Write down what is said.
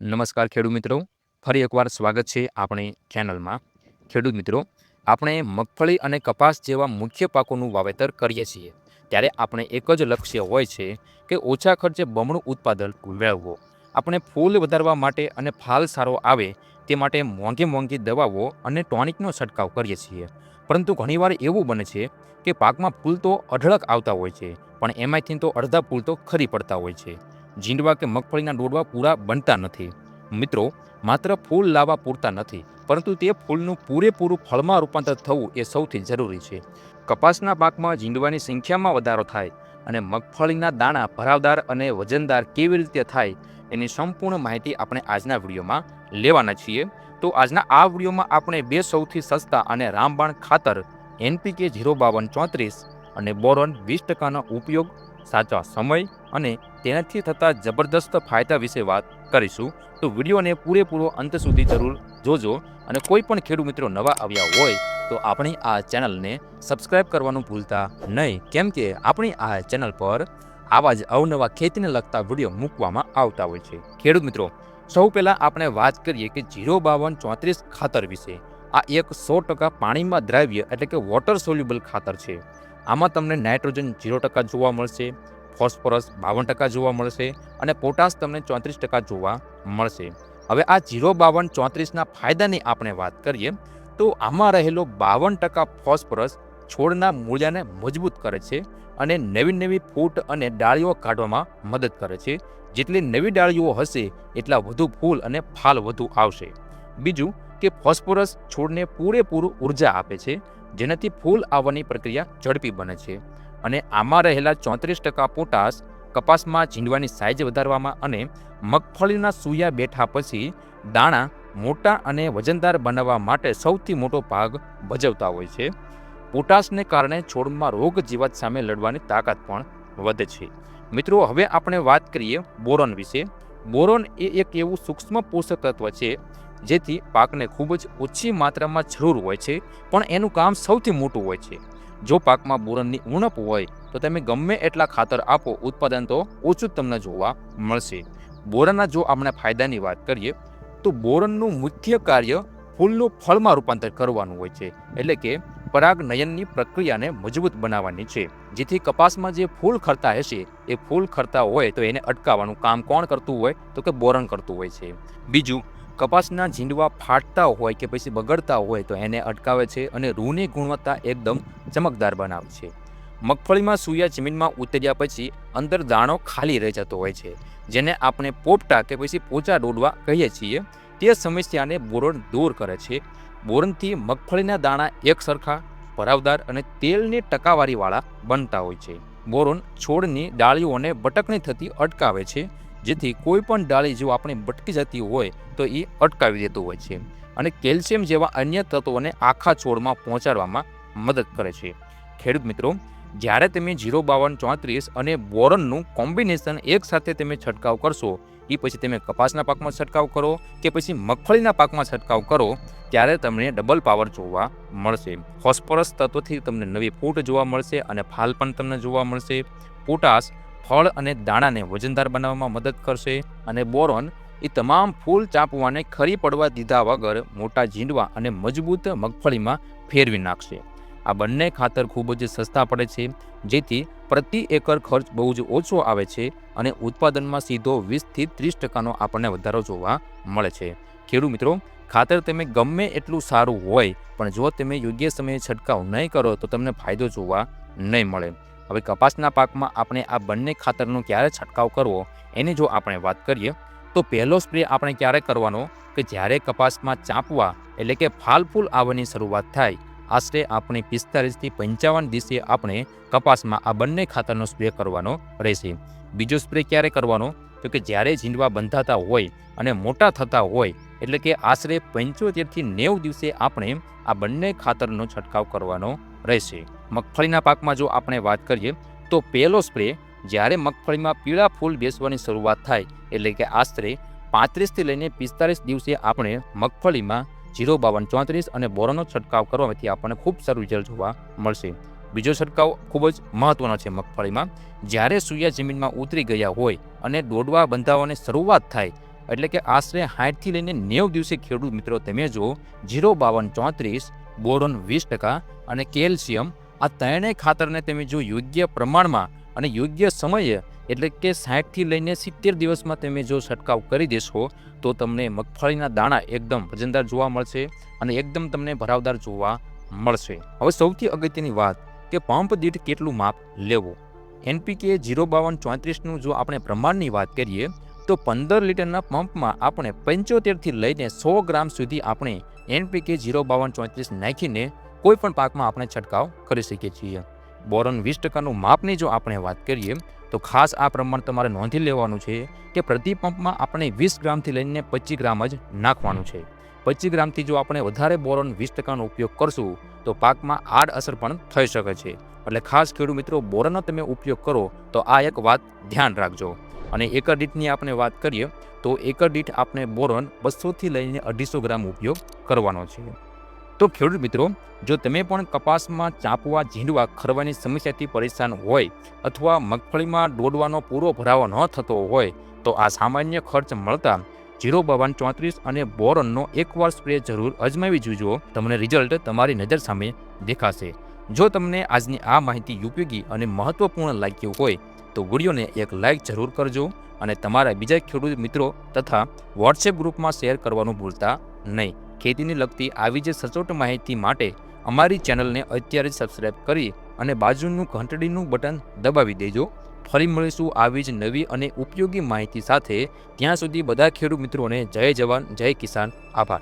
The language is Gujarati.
નમસ્કાર ખેડૂત મિત્રો, ફરી એકવાર સ્વાગત છે આપણી ચેનલમાં. ખેડૂત મિત્રો, આપણે મગફળી અને કપાસ જેવા મુખ્ય પાકોનું વાવેતર કરીએ છીએ ત્યારે આપણે એક જ લક્ષ્ય હોય છે કે ઓછા ખર્ચે બમણું ઉત્પાદન મેળવવો. આપણે ફૂલ વધારવા માટે અને ફાલ સારો આવે તે માટે મોંઘી દવાઓ અને ટોનિકનો છંટકાવ કરીએ છીએ. પરંતુ ઘણીવાર એવું બને છે કે પાકમાં ફૂલ તો અઢળક આવતા હોય છે, પણ એમાંથી તો અડધા ફૂલ તો ખરી પડતા હોય છે. જીંડવા કે મગફળીના ડોડવા પૂરા બનતા નથી. મિત્રો, માત્ર ફૂલ લાવવા પૂરતા નથી, પરંતુ તે ફૂલનું પૂરેપૂરું ફળમાં રૂપાંતર થવું એ સૌથી જરૂરી છે. કપાસના પાકમાં જીંડવાની સંખ્યામાં વધારો થાય અને મગફળીના દાણા ભરાવદાર અને વજનદાર કેવી રીતે થાય એની સંપૂર્ણ માહિતી આપણે આજના વિડીયોમાં લેવાના છીએ. તો આજના આ વિડીયોમાં આપણે બે સૌથી સસ્તા અને રામબાણ ખાતર NPK 05234 અને બોરોન 20%નો ઉપયોગ, સાચા સમય અને તેનાથી થતા જબરદસ્ત ફાયદા વિશે વાત કરીશું. તો વિડીયોને પૂરેપૂરો અંત સુધી જરૂર જોજો અને કોઈ પણ ખેડૂત મિત્રો નવા આવ્યા હોય તો આપણી આ ચેનલને સબસ્ક્રાઇબ કરવાનું ભૂલતા નહીં, કેમ કે આપણી આ ચેનલ પર આવા જ અવનવા ખેતીને લગતા વિડીયો મૂકવામાં આવતા હોય છે. ખેડૂત મિત્રો, સૌ પહેલાં આપણે વાત કરીએ કે 05234 ખાતર વિશે. આ એક 100% પાણીમાં દ્રાવ્ય એટલે કે વોટર સોલ્યુબલ ખાતર છે. આમાં તમને નાઇટ્રોજન 0% જોવા મળશે, ફોસ્ફરસ 52% જોવા મળશે અને પોટાશ તમને 34% જોવા મળશે. હવે આ 05234ના ફાયદાની આપણે વાત કરીએ તો આમાં રહેલો 52% ફોસ્ફરસ છોડના મૂળિયાને મજબૂત કરે છે અને નવી ફૂટ અને ડાળીઓ કાઢવામાં મદદ કરે છે. જેટલી નવી ડાળીઓ હશે એટલા વધુ ફૂલ અને ફાલ વધુ આવશે. બીજું કે ફોસ્ફરસ છોડને પૂરેપૂરું ઉર્જા આપે છે, જેનાથી ફૂલ આવવાની પ્રક્રિયા ઝડપી બને છે. અને આમાં રહેલા 34% પોટાશ કપાસમાં જીંડવાની સાઇઝ વધારવામાં અને મગફળીના સૂયા બેઠા પછી દાણા મોટા અને વજનદાર બનાવવા માટે સૌથી મોટો ભાગ ભજવતા હોય છે. પોટાશને કારણે છોડમાં રોગ જીવાત સામે લડવાની તાકાત પણ વધે છે. મિત્રો, હવે આપણે વાત કરીએ બોરોન વિશે. બોરોન એ એક એવું સૂક્ષ્મ પોષક તત્વ છે જેથી પાકને ખૂબ જ ઓછી માત્રામાં જરૂર હોય છે, પણ એનું કામ સૌથી મોટું હોય છે. જો પાકમાં બોરોનની ઉણપ હોય તો તમે ગમે એટલા ખાતર આપો, ઉત્પાદન તો ઓછું તમને જોવા મળશે. બોરોનના જો આપણે ફાયદાની વાત કરીએ તો બોરોનનું મુખ્ય કાર્ય ફૂલનું ફળમાં રૂપાંતર કરવાનું હોય છે, એટલે કે પરાગનયનની પ્રક્રિયાને મજબૂત બનાવવાની છે. જેથી કપાસમાં જે ફૂલ ખરતા હશે એ ફૂલ ખરતા હોય તો એને અટકાવવાનું કામ કોણ કરતું હોય તો કે બોરોન કરતું હોય છે. બીજું, કપાસના જીંડવા ફાટતા હોય કે પછી બગડતા હોય તો એને અટકાવે છે અને રૂની ગુણવત્તા એકદમ ચમકદાર બનાવે છે. મગફળીમાં સૂયા જમીનમાં ઉતર્યા પછી અંદર દાણો ખાલી રહી જતો હોય છે, જેને આપણે પોપટા કે પછી પોચા ડોડવા કહીએ છીએ. તે સમસ્યાને બોરોન દૂર કરે છે. બોરોનથી મગફળીના દાણા એક સરખા, ભરાવદાર અને તેલની ટકાવારીવાળા બનતા હોય છે. બોરોન છોડની ડાળીઓને બટકણી થતી અટકાવે છે, જેથી કોઈ પણ ડાળી જો આપણે બટકી જતી હોય તો એ અટકાવી દેતું હોય છે. અને કેલ્શિયમ જેવા અન્ય તત્વોને આખા છોડમાં પહોંચાડવામાં મદદ કરે છે. ખેડૂત મિત્રો, જ્યારે તમે 05234 અને બોરોનનું કોમ્બિનેશન એકસાથે તમે છંટકાવ કરશો, એ પછી તમે કપાસના પાકમાં છંટકાવ કરો કે પછી મગફળીના પાકમાં છંટકાવ કરો, ત્યારે તમને ડબલ પાવર જોવા મળશે. ફોસ્ફરસ તત્વથી તમને નવી ફૂટ જોવા મળશે અને ફાલ પણ તમને જોવા મળશે. પોટાશ ફળ અને દાણાને વજનદાર બનાવવામાં મદદ કરશે અને બોરોન એ તમામ ફૂલ ચાંપવાને ખરી પડવા દીધા વગર મોટા જીંડવા અને મજબૂત મગફળીમાં ફેરવી નાખશે. આ બંને ખાતર ખૂબ જ સસ્તા પડે છે, જેથી પ્રતિ એકર ખર્ચ બહુ જ ઓછો આવે છે અને ઉત્પાદનમાં સીધો 20થી 30%નો આપણને વધારો જોવા મળે છે. ખેડૂત મિત્રો, ખાતર તમે ગમે એટલું સારું હોય પણ જો તમે યોગ્ય સમયે છંટકાવ નહીં કરો તો તમને ફાયદો જોવા નહીં મળે. હવે કપાસના પાકમાં આપણે આ બંને ખાતરનો ક્યારે છંટકાવ કરવો એની જો આપણે વાત કરીએ તો પહેલો સ્પ્રે આપણે ક્યારે કરવાનો કે જ્યારે કપાસમાં ચાંપવા એટલે કે ફાલ ફૂલ આવવાની શરૂઆત થાય. આશરે આપણે 45થી 55 દિવસે આપણે કપાસમાં આ બંને ખાતરનો સ્પ્રે કરવાનો રહેશે. બીજો સ્પ્રે ક્યારે કરવાનો તો કે જ્યારે જીંડવા બંધાતા હોય અને મોટા થતા હોય, એટલે કે આશરે 75થી 90 દિવસે આપણે આ બંને ખાતરનો છંટકાવ કરવાનો રહેશે. મગફળીના પાકમાં જો આપણે વાત કરીએ તો પહેલો સ્પ્રે જ્યારે મગફળીમાં પીળા ફૂલ બેસવાની શરૂઆત થાય, એટલે કે આશરે 35થી લઈને 45 દિવસે આપણે મગફળીમાં 05234 અને બોરોનનો છંટકાવ કરવાથી આપણને ખૂબ સારું રિઝલ્ટ જોવા મળશે. બીજો છંટકાવ ખૂબ જ મહત્વનો છે મગફળીમાં. જ્યારે સૂયા જમીનમાં ઉતરી ગયા હોય અને ડોડવા બંધાવવાની શરૂઆત થાય એટલે કે આશરે 60 થી લઈને 90 દિવસે ખેડૂત મિત્રો તમે જો 05234, બોરોન 20% અને કેલ્શિયમ આ ત્રણેય ખાતરને તમે જો યોગ્ય પ્રમાણમાં અને યોગ્ય સમયે એટલે કે 60 થી લઈને 70 દિવસમાં તમે જો છંટકાવ કરી દેશો તો તમને મગફળીના દાણા એકદમ વજનદાર જોવા મળશે અને એકદમ તમને ભરાવદાર જોવા મળશે. હવે સૌથી અગત્યની વાત કે પંપ દીઠ કેટલું માપ લેવું. NPK 05234નું જો આપણે પ્રમાણની વાત કરીએ તો 15 લીટરના પંપમાં આપણે 75 થી લઈને 100 ગ્રામ સુધી આપણે NPK 05234 નાખીને કોઈ પણ પાકમાં આપણે છંટકાવ કરી શકીએ છીએ. બોરોન 20%નું માપની જો આપણે વાત કરીએ તો ખાસ આ પ્રમાણ તમારે નોંધી લેવાનું છે કે પ્રતિ પંપમાં આપણે 20 ગ્રામથી લઈને 25 ગ્રામ જ નાખવાનું છે. 25 ગ્રામથી જો આપણે વધારે બોરોન 20%નો ઉપયોગ કરશું તો પાકમાં આડઅસર પણ થઈ શકે છે. એટલે ખાસ ખેડૂત મિત્રો બોરોનનો તમે ઉપયોગ કરો તો આ એક વાત ધ્યાન રાખજો. અને એકર દીઠની આપણે વાત કરીએ તો એકર દીઠ આપણે બોરોન 200 થી લઈને 250 ગ્રામ ઉપયોગ કરવાનો છે. તો ખેડૂત મિત્રો જો તમે પણ કપાસમાં ચાંપવા, ઝીંડવા, ખરવાની સમસ્યાથી પરેશાન હોય અથવા મગફળીમાં દોડવાનો પૂરો ભરાવો ન થતો હોય તો આ સામાન્ય ખર્ચ મળતા 05234 અને બોરોનનો એકવાર સ્પ્રે જરૂર અજમાવી જોજો. તમને રિઝલ્ટ તમારી નજર સામે દેખાશે. જો તમને આજની આ માહિતી ઉપયોગી અને મહત્વપૂર્ણ લાગ્યું હોય તો વિડીયોને એક લાઇક જરૂર કરજો અને તમારા બીજા ખેડૂત મિત્રો તથા વોટ્સએપ ગ્રુપમાં શેર કરવાનું ભૂલતા નહીં. ખેતીને લગતી આવી જ સચોટ માહિતી માટે અમારી ચેનલને અત્યારે જ સબસ્ક્રાઇબ કરી અને બાજુનું ઘંટડીનું બટન દબાવી દેજો. ફરી મળીશું આવી જ નવી અને ઉપયોગી માહિતી સાથે. ત્યાં સુધી બધા ખેડૂત મિત્રોને જય જવાન, જય કિસાન. આભાર.